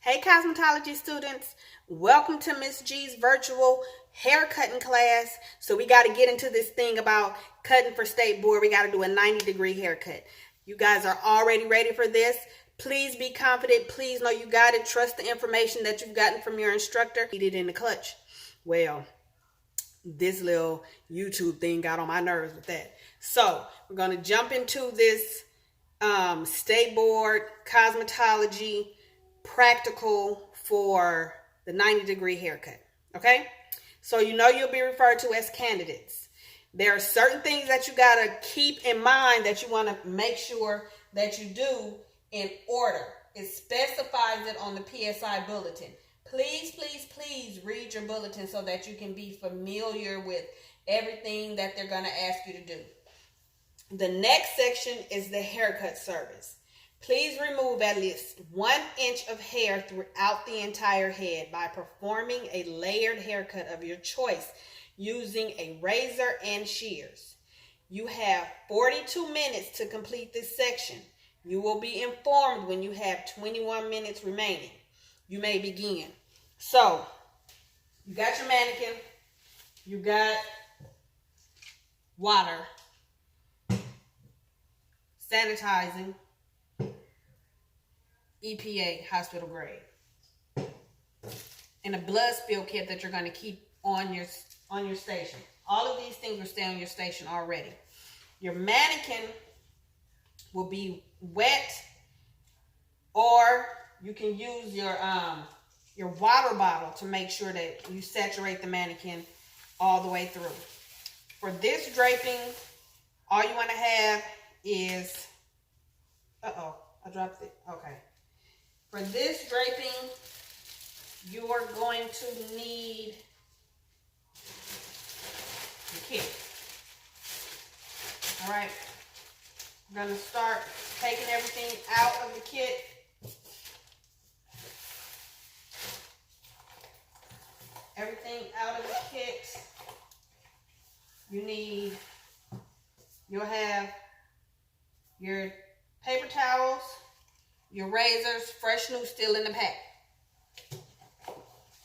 Hey cosmetology students, welcome to Miss G's virtual hair cutting class. So we got to get into this thing about cutting for state board. We got to do a 90-degree haircut. You guys are already ready for this. Please be confident. Please know you got it. Trust the information that you've gotten from your instructor. Eat it in the clutch. Well, this little YouTube thing got on my nerves with that. So we're going to jump into this state board cosmetology practical for the 90-degree haircut. Okay, so you'll be referred to as candidates. There are certain things that you got to keep in mind that you want to make sure that you do in order. It specifies it on the PSI bulletin. Please read your bulletin so that you can be familiar with everything that they're going to ask you to do. The next section is the haircut service. Please remove at least 1 inch of hair throughout the entire head by performing a layered haircut of your choice using a razor and shears. You have 42 minutes to complete this section. You will be informed when you have 21 minutes remaining. You may begin. So, you got your mannequin, you got water, sanitizing, EPA, hospital grade, and a blood spill kit that you're going to keep on your station. All of these things will stay on your station already. Your mannequin will be wet, or you can use your water bottle to make sure that you saturate the mannequin all the way through. For this draping, all you want to have is, I dropped it. Okay. For this draping, you are going to need the kit. All right. I'm going to start taking everything out of the kit. Everything out of the kit. You'll have your paper towels, your razors, fresh new, still in the pack.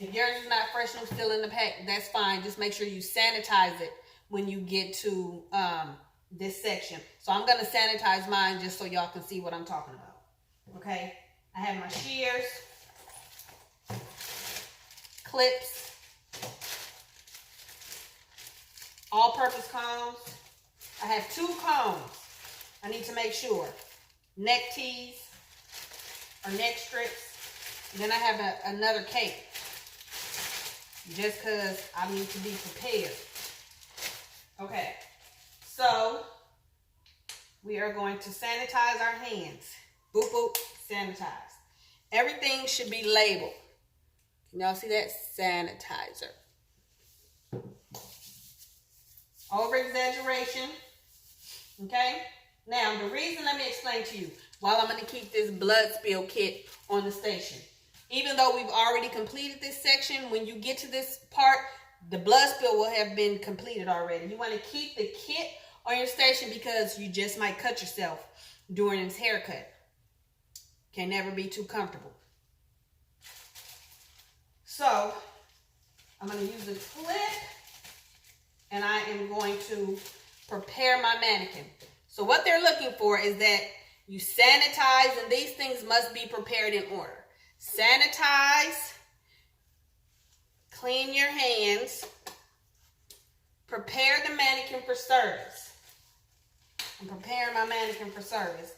If yours is not fresh new, still in the pack, that's fine. Just make sure you sanitize it when you get to this section. So I'm going to sanitize mine just so y'all can see what I'm talking about. Okay, I have my shears, clips, all-purpose combs. I have 2 combs. I need to make sure. Neck tees or neck strips. And then I have another cape, just because I need to be prepared. Okay, so we are going to sanitize our hands. Boop, boop, sanitize. Everything should be labeled. Can y'all see that? Sanitizer. Over exaggeration. Okay? Now, the reason, let me explain to you, while I'm going to keep this blood spill kit on the station. Even though we've already completed this section, when you get to this part, the blood spill will have been completed already. You want to keep the kit on your station because you just might cut yourself during this haircut. Can never be too comfortable. So, I'm going to use a clip, and I am going to prepare my mannequin. So what they're looking for is that you sanitize, and these things must be prepared in order. Sanitize, clean your hands, prepare the mannequin for service. I'm preparing my mannequin for service,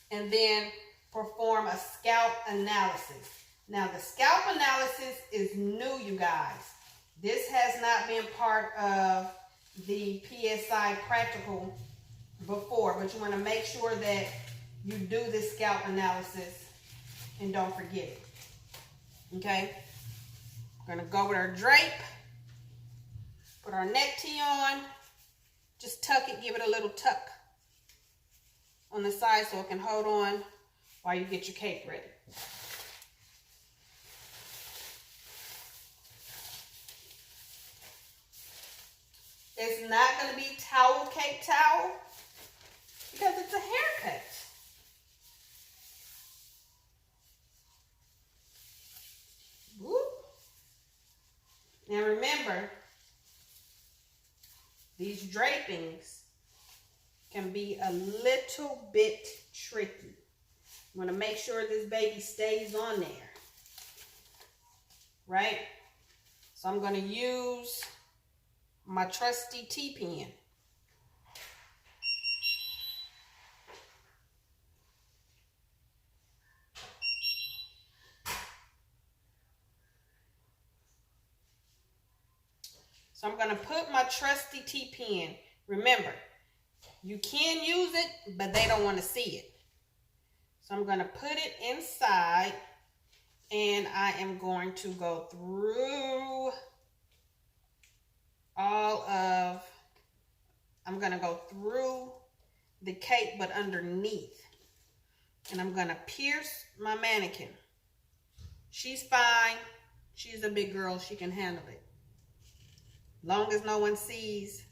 and then perform a scalp analysis. Now the scalp analysis is new, you guys. This has not been part of the PSI practical before, but you want to make sure that you do this scalp analysis and don't forget it. Okay, we're going to go with our drape, put our neck tee on, just tuck it, give it a little tuck on the side so it can hold on while you get your cape ready. It's not going to be cape towel, because it's a haircut. remember, these drapings can be a little bit tricky. I'm going to make sure this baby stays on there, right? So I'm going to use my trusty T-pen. So I'm going to put my trusty T-pen. Remember, you can use it, but they don't want to see it. So I'm going to put it inside, and I am going to go through I'm going to go through the cape, but underneath. And I'm going to pierce my mannequin. She's fine. She's a big girl. She can handle it. Long as no one sees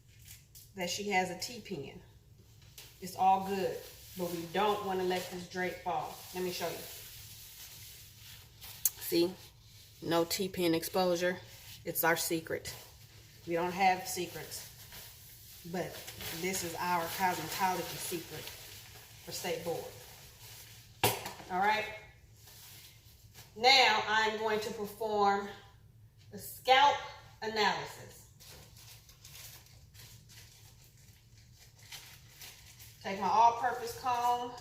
that she has a T-pen, it's all good. But we don't want to let this drape fall. Let me show you. See? No T-pen exposure. It's our secret. We don't have secrets. But this is our cosmetology secret for State Board. Alright? Now I'm going to perform the scalp analysis. Take my all-purpose comb.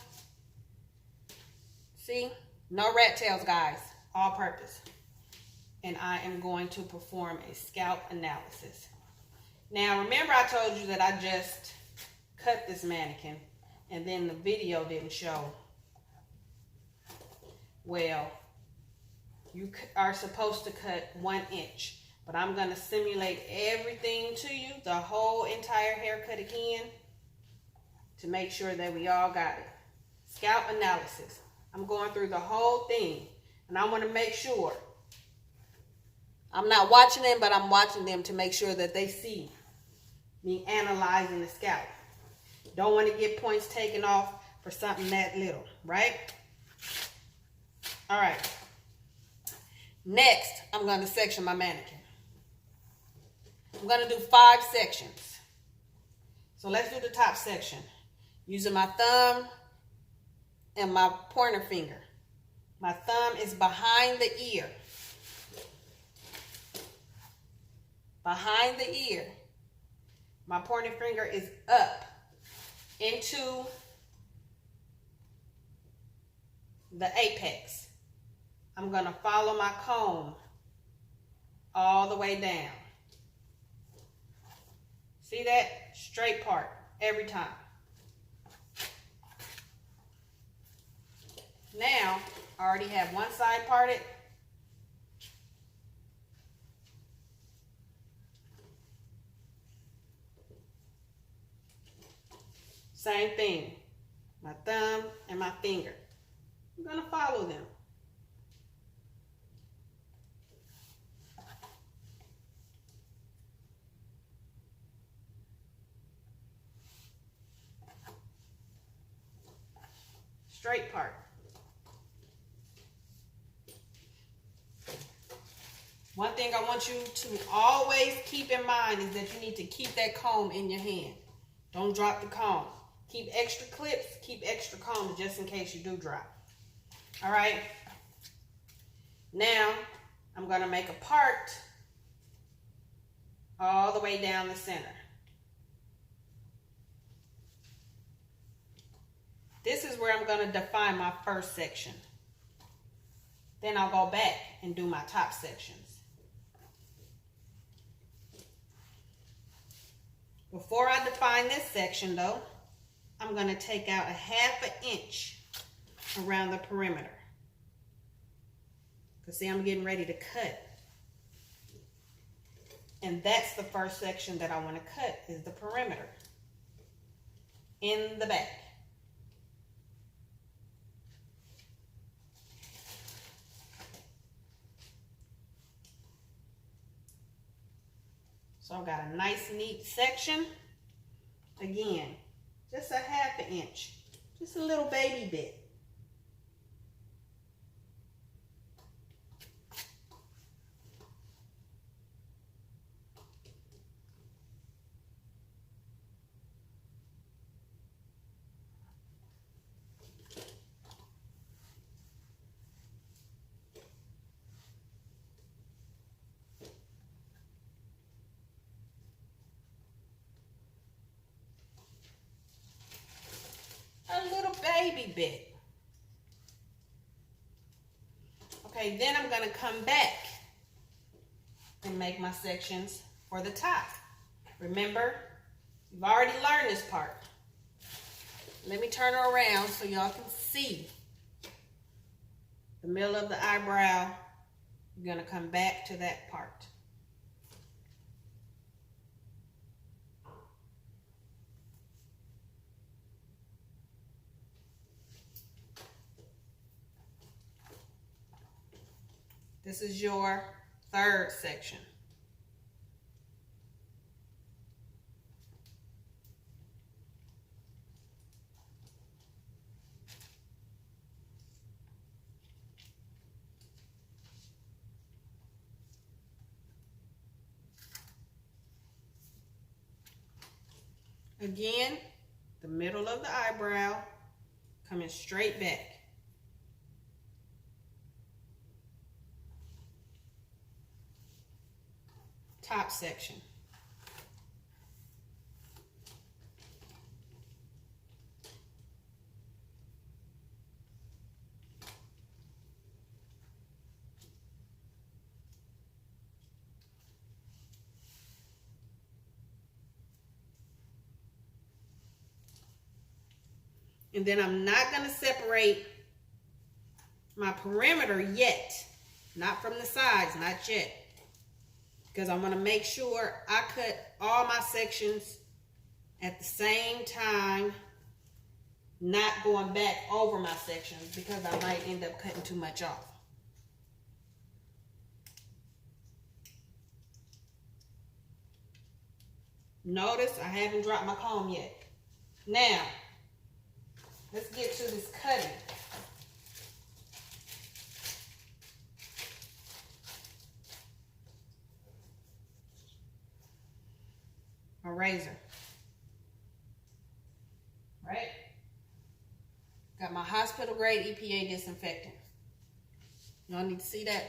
See? No rat tails, guys. All-purpose. And I am going to perform a scalp analysis. Now, remember I told you that I just cut this mannequin, and then the video didn't show. Well, you are supposed to cut 1 inch, but I'm going to simulate everything to you, the whole entire haircut again, to make sure that we all got it. Scalp analysis. I'm going through the whole thing, and I want to make sure. I'm not watching them, but I'm watching them to make sure that they see me analyzing the scalp. Don't want to get points taken off for something that little, right? All right. Next, I'm going to section my mannequin. I'm going to do 5 sections. So let's do the top section. Using my thumb and my pointer finger. My thumb is behind the ear. Behind the ear. My pointer finger is up into the apex. I'm going to follow my comb all the way down. See that? Straight part every time. Now, I already have one side parted. Same thing. My thumb and my finger. I'm going to follow them. Straight part. One thing I want you to always keep in mind is that you need to keep that comb in your hand. Don't drop the comb. Keep extra clips, keep extra combs just in case you do drop. All right. Now, I'm going to make a part all the way down the center. This is where I'm going to define my first section. Then I'll go back and do my top sections. Before I define this section though, I'm going to take out a 1/2 inch around the perimeter. Because see, I'm getting ready to cut. And that's the first section that I want to cut, is the perimeter. In the back. So I've got a nice neat section. Again, just a 1/2 inch. Just a little baby bit. baby bit. Okay, then I'm gonna come back and make my sections for the top. Remember, you've already learned this part. Let me turn her around so y'all can see the middle of the eyebrow. You're gonna come back to that part. This is your third section. Again, the middle of the eyebrow, coming straight back. Top section. And then I'm not going to separate my perimeter yet. Not from the sides, not yet. Because I want to make sure I cut all my sections at the same time, not going back over my sections because I might end up cutting too much off. Notice I haven't dropped my comb yet. Now, let's get to this cutting. My razor. Right? Got my hospital grade EPA disinfectant. Y'all need to see that?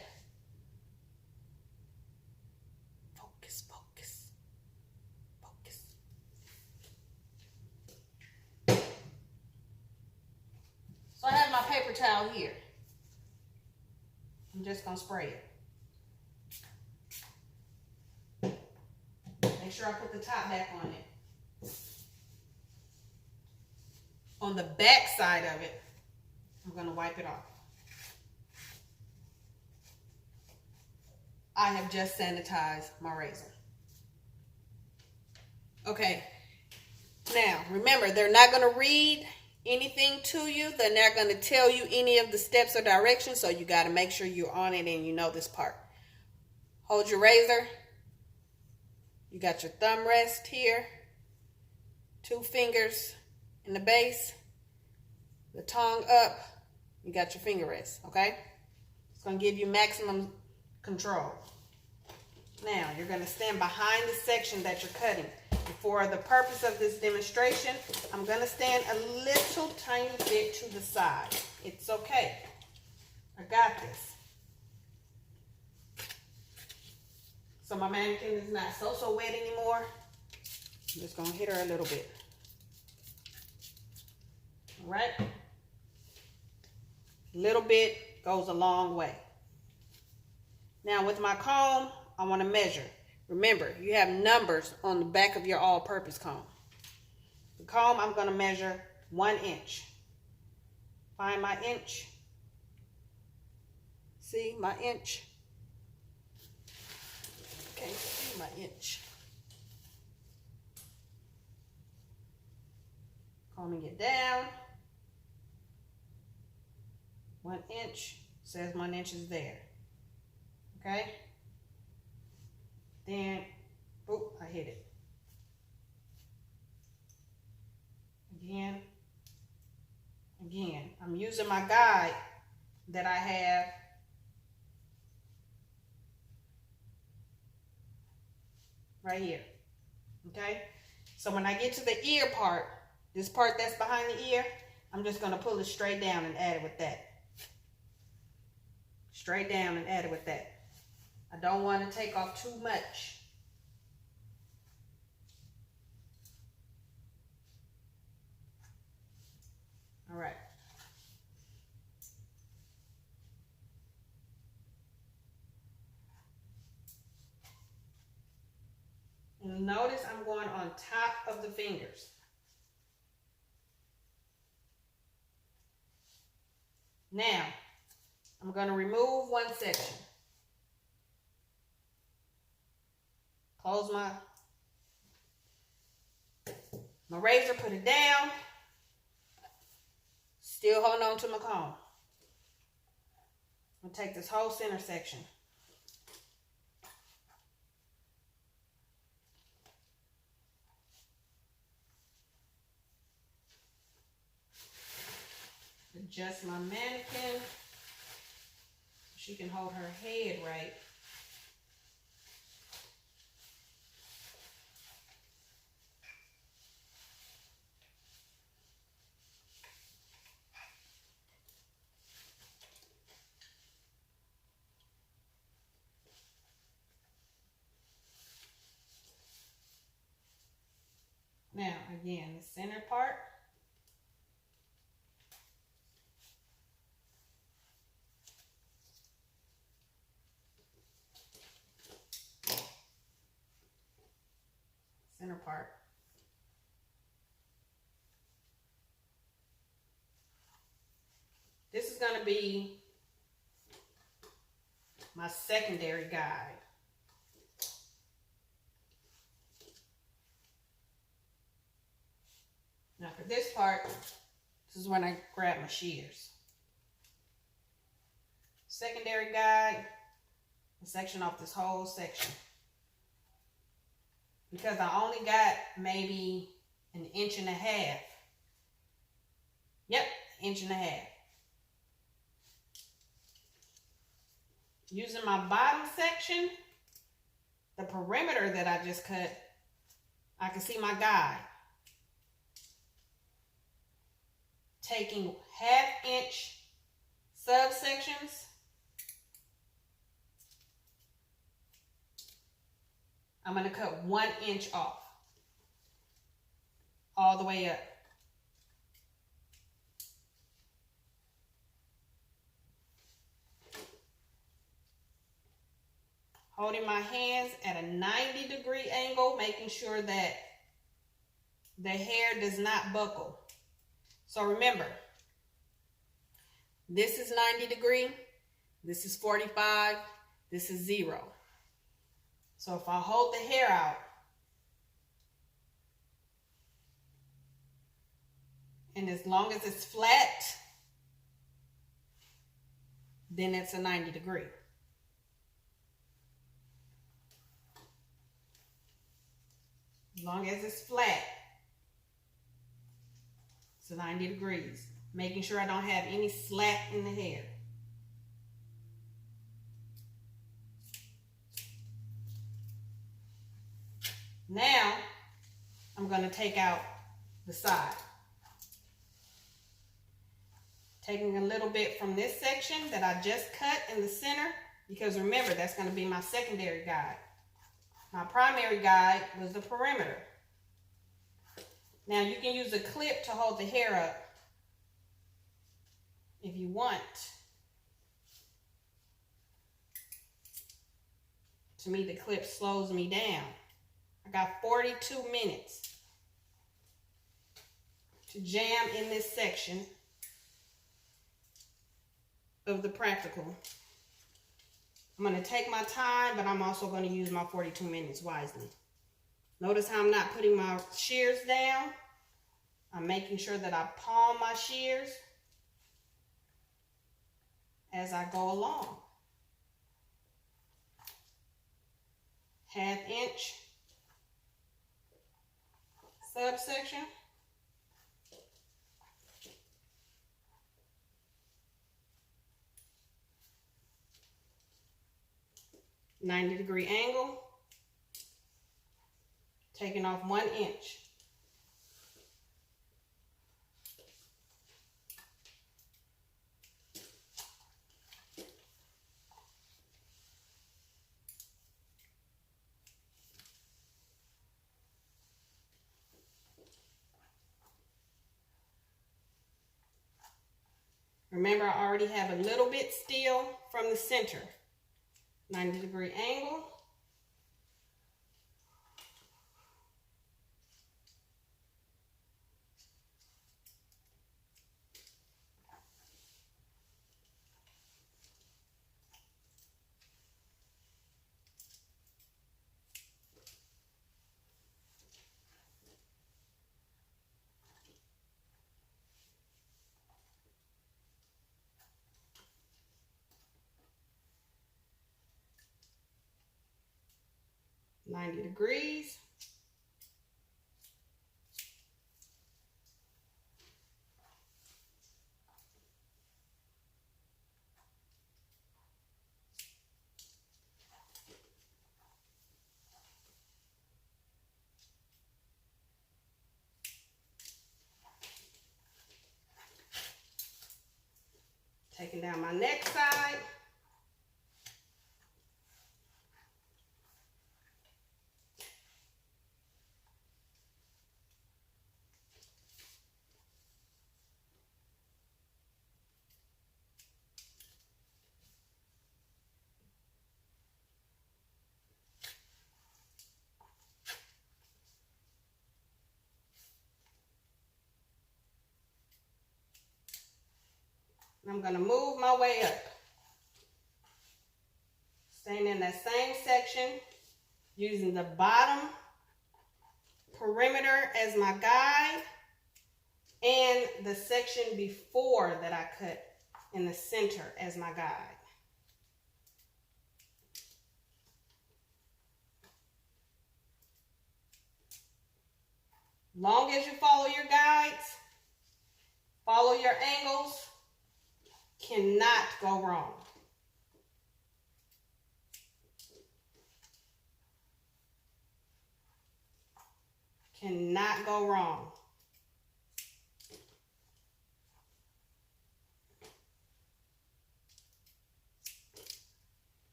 Focus, focus, focus. So I have my paper towel here. I'm just gonna spray it. Make sure I put the top back on it. On the back side of it, I'm going to wipe it off. I have just sanitized my razor. Okay. Now, remember, they're not going to read anything to you. They're not going to tell you any of the steps or directions, so you got to make sure you're on it and you know this part. Hold your razor. You got your thumb rest here, 2 fingers in the base, the tongue up, you got your finger rest, okay? It's going to give you maximum control. Now, you're going to stand behind the section that you're cutting. For the purpose of this demonstration, I'm going to stand a little tiny bit to the side. It's okay. I got this. So my mannequin is not so wet anymore. I'm just going to hit her a little bit. All right? Little bit goes a long way. Now with my comb, I want to measure. Remember, you have numbers on the back of your all-purpose comb. The comb, I'm going to measure 1 inch. Find my inch. See my inch? Okay, see my inch. Combing it down. 1 inch. Says 1 inch is there. Okay? Then, oh, I hit it. Again. Again. I'm using my guide that I have. Right here. Okay? So when I get to the ear part, this part that's behind the ear, I'm just going to pull it straight down and add it with that. Straight down and add it with that. I don't want to take off too much. All right. Notice I'm going on top of the fingers. Now, I'm going to remove one section. Close my razor, put it down. Still holding on to my comb. I'm going to take this whole center section. Adjust my mannequin so she can hold her head right. Now, again, the center part. Center part. This is going to be my secondary guide. Now for this part, this is when I grab my shears. Secondary guide, a section off this whole section. Because I only got maybe 1.5 inches. Yep, 1.5 inches. Using my bottom section, the perimeter that I just cut, I can see my guide. Taking 1/2 inch subsections. I'm going to cut 1 inch off. All the way up. Holding my hands at a 90-degree angle, making sure that the hair does not buckle. So remember, this is 90 degree, this is 45, this is 0. So if I hold the hair out, and as long as it's flat, then it's a 90 degree. As long as it's flat, it's 90 degrees. Making sure I don't have any slack in the hair. Now, I'm going to take out the side. Taking a little bit from this section that I just cut in the center, because remember, that's going to be my secondary guide. My primary guide was the perimeter. Now, you can use a clip to hold the hair up if you want. To me, the clip slows me down. I got 42 minutes to jam in this section of the practical. I'm going to take my time, but I'm also going to use my 42 minutes wisely. Notice how I'm not putting my shears down. I'm making sure that I palm my shears as I go along. 1/2 inch subsection. '90-degree angle. Taking off 1 inch. Remember, I already have a little bit still from the center. 90-degree angle. 90 degrees. Taking down my neck side. I'm going to move my way up. Staying in that same section, using the bottom perimeter as my guide and the section before that I cut in the center as my guide. Long as you follow your guides, follow your angles, cannot go wrong. Cannot go wrong.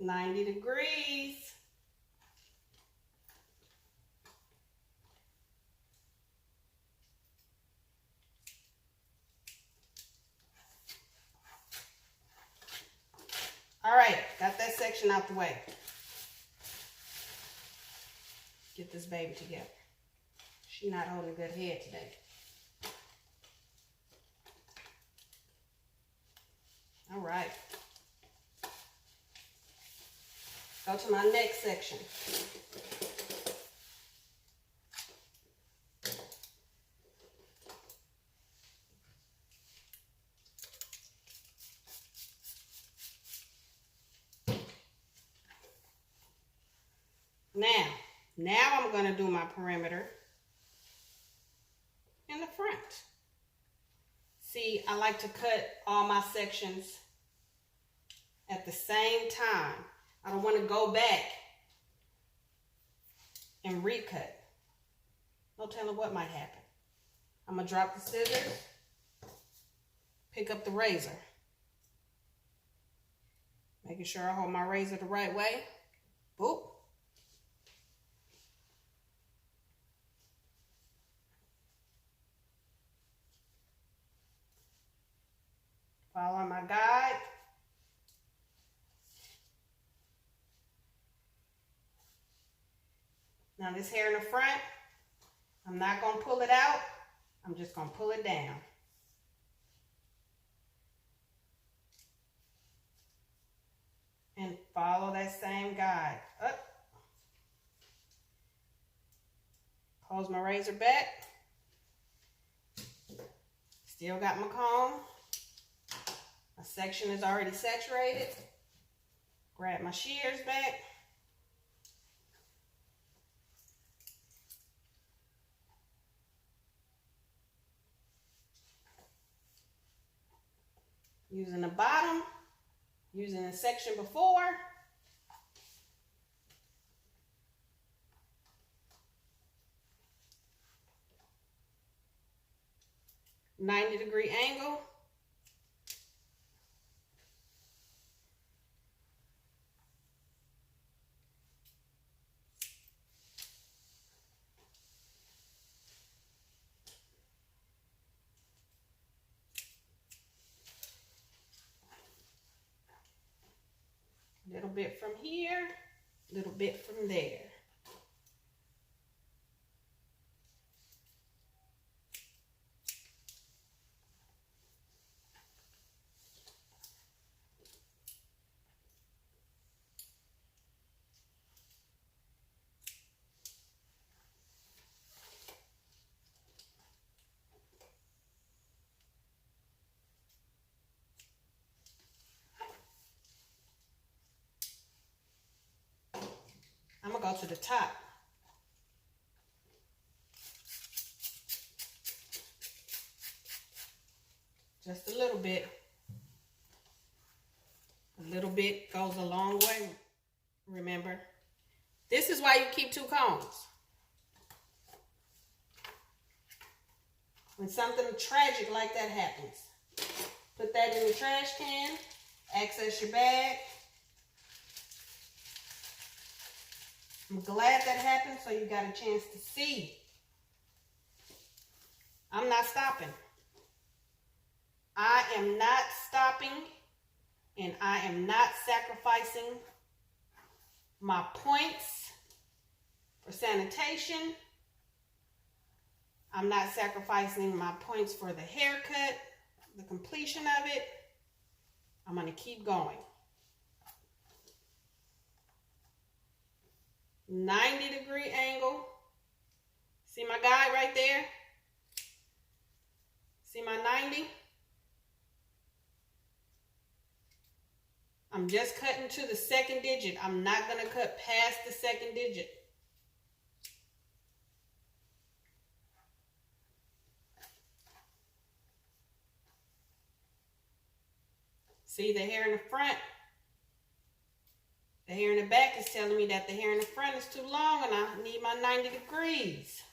$90 degrees. All right, got that section out the way. Get this baby together. She's not holding a good head today. All right. Go to my next section. Now I'm going to do my perimeter in the front. See, I like to cut all my sections at the same time. I don't want to go back and recut. No telling what might happen. I'm going to drop the scissors, pick up the razor. Making sure I hold my razor the right way. Boop. Follow my guide. Now this hair in the front, I'm not going to pull it out. I'm just going to pull it down. And follow that same guide. Up. Close my razor back. Still got my comb. My section is already saturated. Grab my shears back. Using the bottom, using the section before. $90-degree angle. A little bit from here, a little bit from there. go to the top. Just a little bit. A little bit goes a long way, remember. This is why you keep 2 combs. When something tragic like that happens, put that in the trash can, access your bag. I'm glad that happened, so you got a chance to see. I'm not stopping. I am not stopping, and I am not sacrificing my points for sanitation. I'm not sacrificing my points for the haircut, the completion of it. I'm going to keep going. 90-degree angle. See my guide right there? See my 90? I'm just cutting to the 2nd digit. I'm not going to cut past the 2nd digit. See the hair in the front? The hair in the back is telling me that the hair in the front is too long and I need my 90 degrees.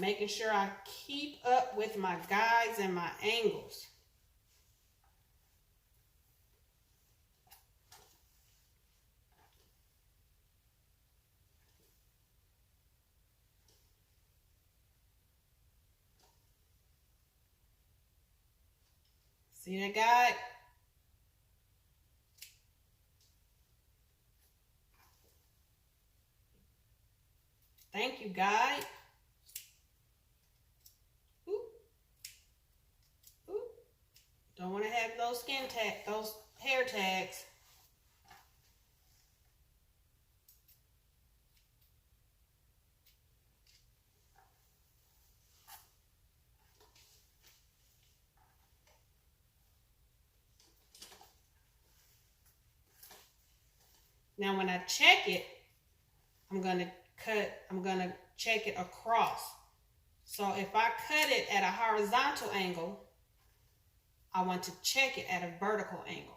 Making sure I keep up with my guides and my angles. See that guide? Thank you, guide. Ooh. Ooh. Don't want to have those those hair tags. Now when I check it, I'm going to check it across. So if I cut it at a horizontal angle, I want to check it at a vertical angle.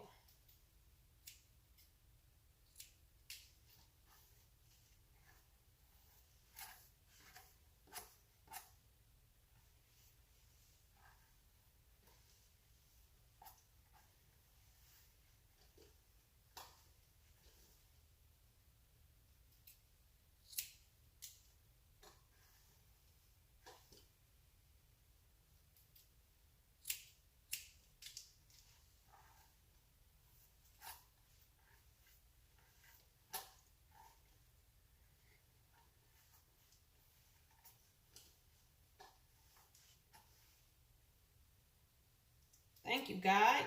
Thank you, guide.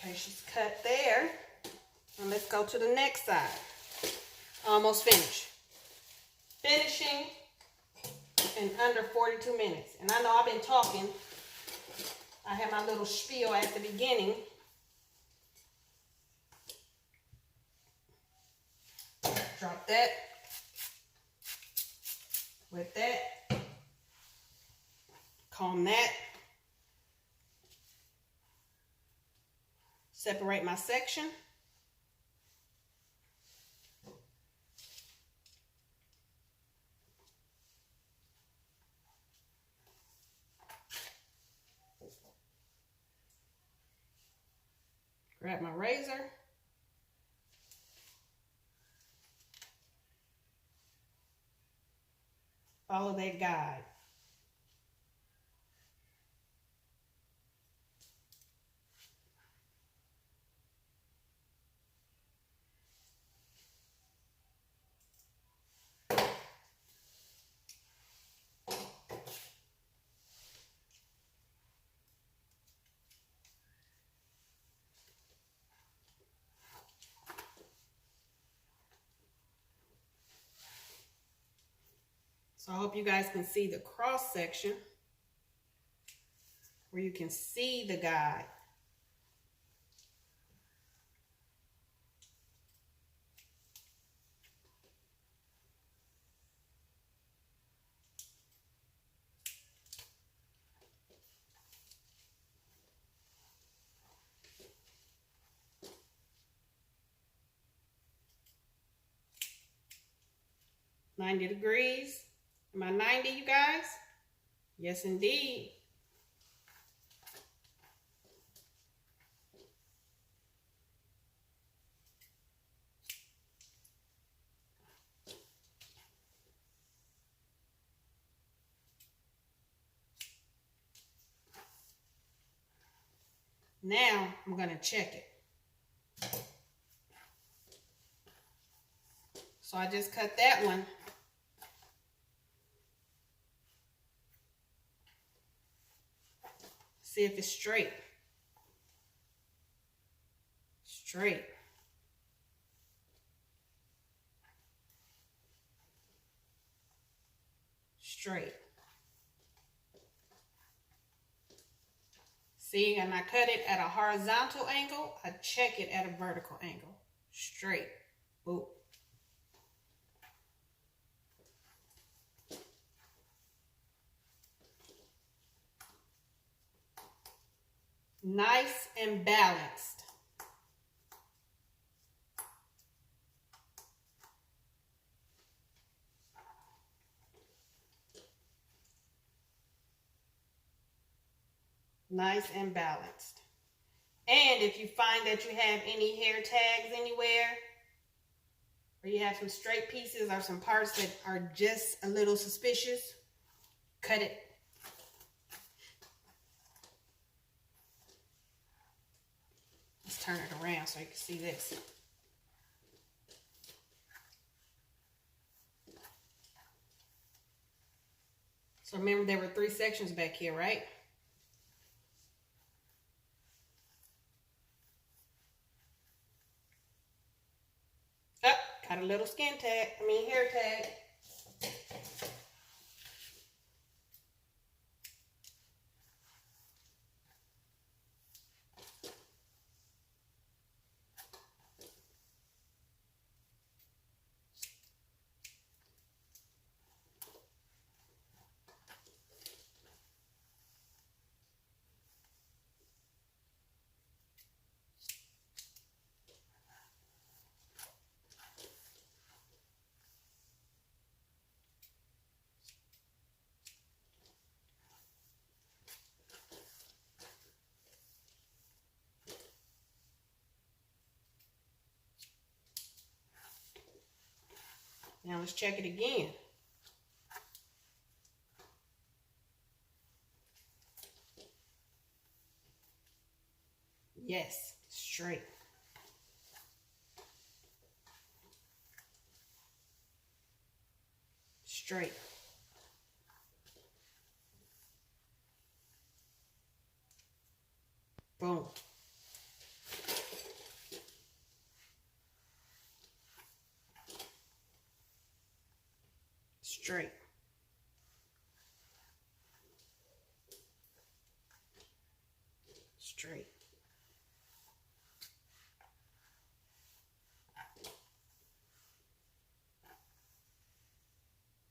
Okay, she's cut there. And let's go to the next side. Almost finished. Finishing in under 42 minutes. And I know I've been talking. I had my little spiel at the beginning. Drop that. With that. Comb that. Separate my section. Grab my razor. Follow that guide. So I hope you guys can see the cross section where you can see the guide. $90 degrees. Am I 90, you guys? Yes, indeed. Now I'm going to check it. So I just cut that one. See if it's straight. Straight. Straight. See, and I cut it at a horizontal angle. I check it at a vertical angle. Straight. Boop. Nice and balanced. Nice and balanced. And if you find that you have any hair tags anywhere, or you have some straight pieces or some parts that are just a little suspicious, cut it. Let's turn it around so you can see this. So remember there were 3 sections back here, right? Oh, got a little hair tag. Now let's check it again. Yes, straight. Straight. Boom. Straight. Straight.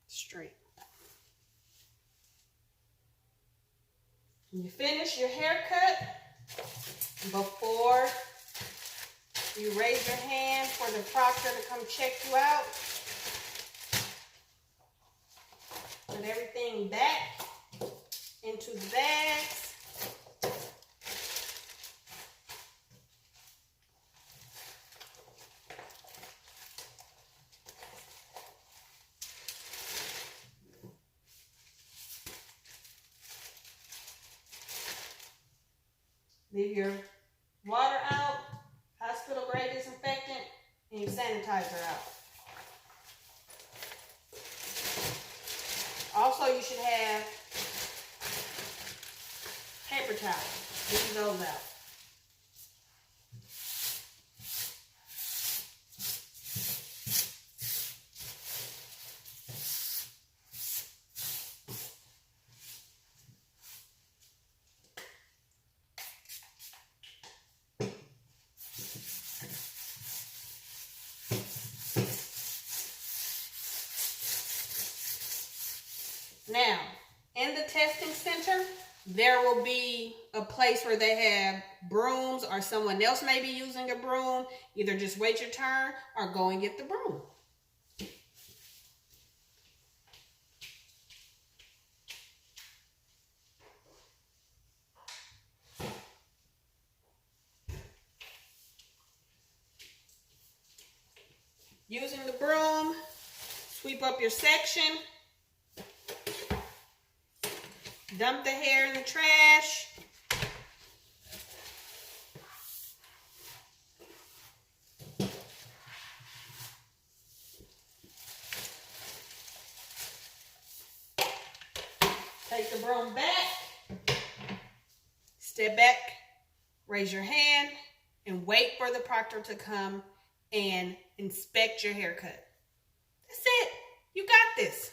Straight. When you finish your haircut, before you raise your hand for the proctor to come check you out, put everything back into the bags. Leave your water out, hospital grade disinfectant, and your sanitizer out. Also, you should have paper towels. Leave those out. in the testing center, there will be a place where they have brooms, or someone else may be using a broom. Either just wait your turn or go and get the broom. Using the broom, sweep up your section. Dump the hair in the trash. Take the broom back. Step back, raise your hand, and wait for the proctor to come and inspect your haircut. That's it. You got this.